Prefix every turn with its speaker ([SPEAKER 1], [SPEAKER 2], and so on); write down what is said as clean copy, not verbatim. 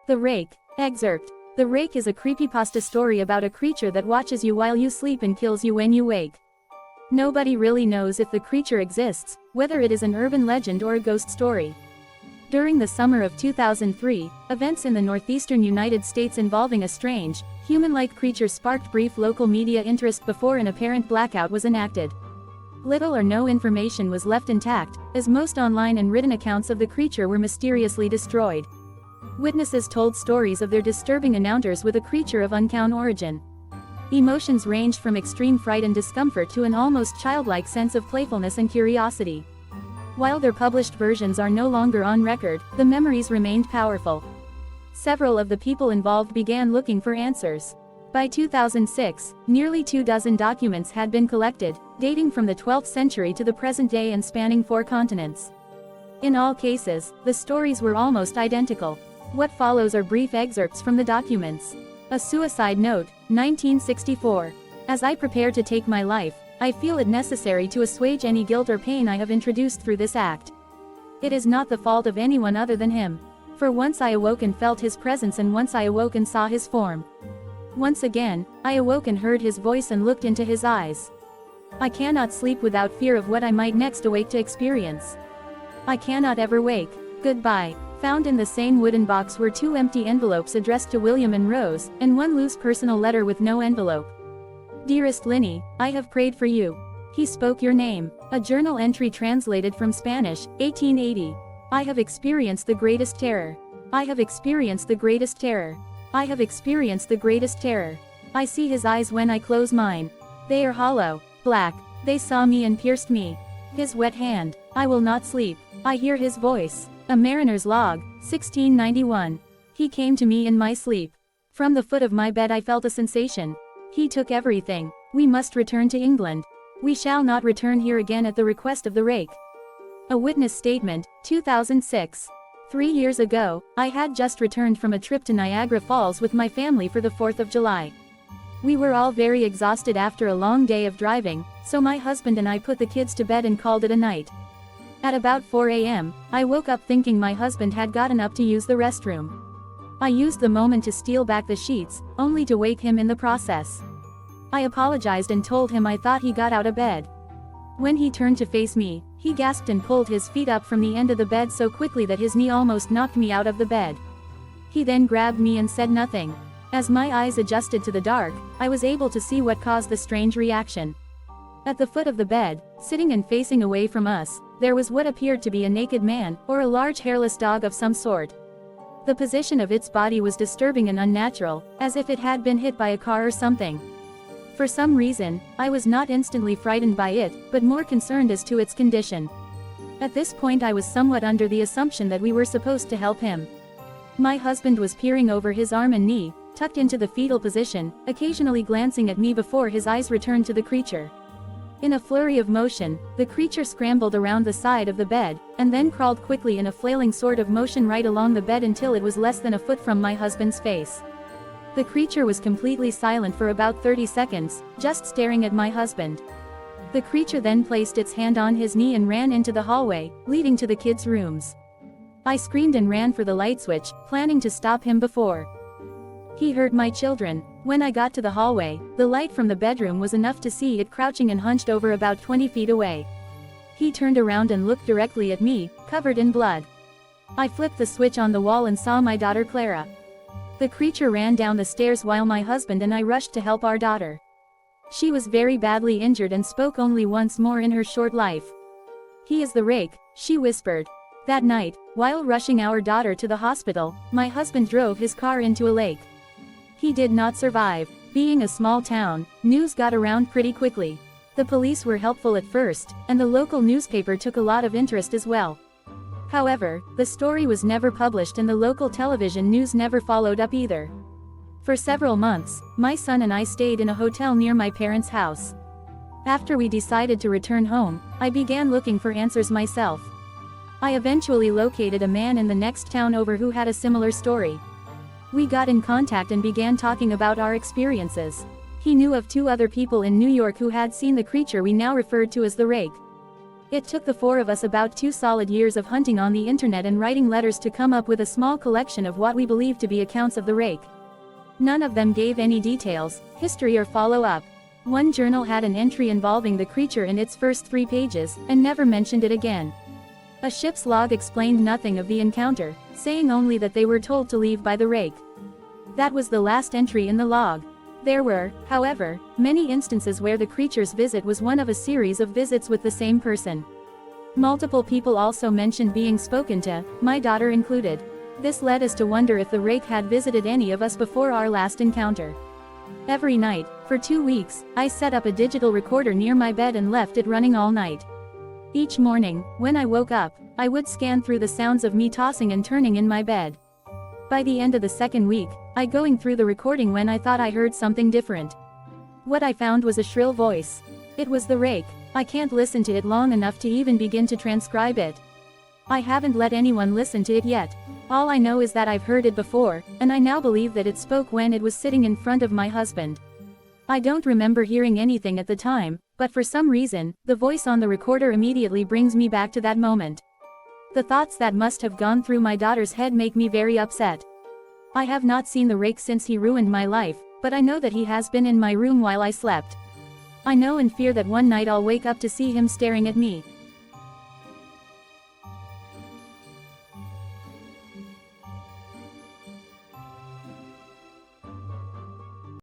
[SPEAKER 1] The Rake. Excerpt. The Rake is a creepypasta story about a creature that watches you while you sleep and kills you when you wake. Nobody really knows if the creature exists, whether it is an urban legend or a ghost story. During the summer of 2003, events in the northeastern United States involving a strange, human-like creature sparked brief local media interest before an apparent blackout was enacted. Little or no information was left intact, as most online and written accounts of the creature were mysteriously destroyed. Witnesses told stories of their disturbing encounters with a creature of unknown origin. Emotions ranged from extreme fright and discomfort to an almost childlike sense of playfulness and curiosity. While their published versions are no longer on record, the memories remained powerful. Several of the people involved began looking for answers. By 2006, nearly 24 documents had been collected, dating from the 12th century to the present day and spanning 4 continents. In all cases, the stories were almost identical. What follows are brief excerpts from the documents. A suicide note, 1964. As I prepare to take my life, I feel it necessary to assuage any guilt or pain I have introduced through this act. It is not the fault of anyone other than him. For once I awoke and felt his presence, and once I awoke and saw his form. Once again, I awoke and heard his voice and looked into his eyes. I cannot sleep without fear of what I might next awake to experience. I cannot ever wake. Goodbye. Found in the same wooden box were 2 empty envelopes addressed to William and Rose, and 1 loose personal letter with no envelope. Dearest Linny, I have prayed for you. He spoke your name. A journal entry translated from Spanish, 1880. I have experienced the greatest terror. I have experienced the greatest terror. I have experienced the greatest terror. I see his eyes when I close mine. They are hollow, black. They saw me and pierced me. His wet hand. I will not sleep. I hear his voice. A Mariner's Log, 1691. He came to me in my sleep. From the foot of my bed I felt a sensation. He took everything. We must return to England. We shall not return here again at the request of the Rake. A witness statement, 2006. 3 years ago, I had just returned from a trip to Niagara Falls with my family for the 4th of July. We were all very exhausted after a long day of driving, so my husband and I put the kids to bed and called it a night. At about 4 a.m., I woke up thinking my husband had gotten up to use the restroom. I used the moment to steal back the sheets, only to wake him in the process. I apologized and told him I thought he got out of bed. When he turned to face me, he gasped and pulled his feet up from the end of the bed so quickly that his knee almost knocked me out of the bed. He then grabbed me and said nothing. As my eyes adjusted to the dark, I was able to see what caused the strange reaction. At the foot of the bed, sitting and facing away from us, there was what appeared to be a naked man, or a large hairless dog of some sort. The position of its body was disturbing and unnatural, as if it had been hit by a car or something. For some reason, I was not instantly frightened by it, but more concerned as to its condition. At this point I was somewhat under the assumption that we were supposed to help him. My husband was peering over his arm and knee, tucked into the fetal position, occasionally glancing at me before his eyes returned to the creature. In a flurry of motion, the creature scrambled around the side of the bed, and then crawled quickly in a flailing sort of motion right along the bed until it was less than a foot from my husband's face. The creature was completely silent for about 30 seconds, just staring at my husband. The creature then placed its hand on his knee and ran into the hallway, leading to the kids' rooms. I screamed and ran for the light switch, planning to stop him before he hurt my children. When I got to the hallway, the light from the bedroom was enough to see it crouching and hunched over about 20 feet away. He turned around and looked directly at me, covered in blood. I flipped the switch on the wall and saw my daughter Clara. The creature ran down the stairs while my husband and I rushed to help our daughter. She was very badly injured and spoke only once more in her short life. "He is the Rake," she whispered. That night, while rushing our daughter to the hospital, my husband drove his car into a lake. He did not survive. Being a small town, news got around pretty quickly. The police were helpful at first, and the local newspaper took a lot of interest as well. However, the story was never published and the local television news never followed up either. For several months, my son and I stayed in a hotel near my parents' house. After we decided to return home, I began looking for answers myself. I eventually located a man in the next town over who had a similar story. We got in contact and began talking about our experiences. He knew of 2 other people in New York who had seen the creature we now referred to as the Rake. It took the four of us about 2 solid years of hunting on the internet and writing letters to come up with a small collection of what we believed to be accounts of the rake. None of them gave any details, history or follow-up. One journal had an entry involving the creature in its first 3 pages, and never mentioned it again. A ship's log explained nothing of the encounter, saying only that they were told to leave by the rake. That was the last entry in the log. There were, however, many instances where the creature's visit was one of a series of visits with the same person. Multiple people also mentioned being spoken to, my daughter included. This led us to wonder if the rake had visited any of us before our last encounter. Every night, for 2 weeks, I set up a digital recorder near my bed and left it running all night. Each morning, when I woke up, I would scan through the sounds of me tossing and turning in my bed. By the end of the 2nd week, I going through the recording when I thought I heard something different. What I found was a shrill voice. It was the rake. I can't listen to it long enough to even begin to transcribe it. I haven't let anyone listen to it yet. All I know is that I've heard it before, and I now believe that it spoke when it was sitting in front of my husband. I don't remember hearing anything at the time, but for some reason, the voice on the recorder immediately brings me back to that moment. The thoughts that must have gone through my daughter's head make me very upset. I have not seen the rake since he ruined my life, but I know that he has been in my room while I slept. I know and fear that one night I'll wake up to see him staring at me.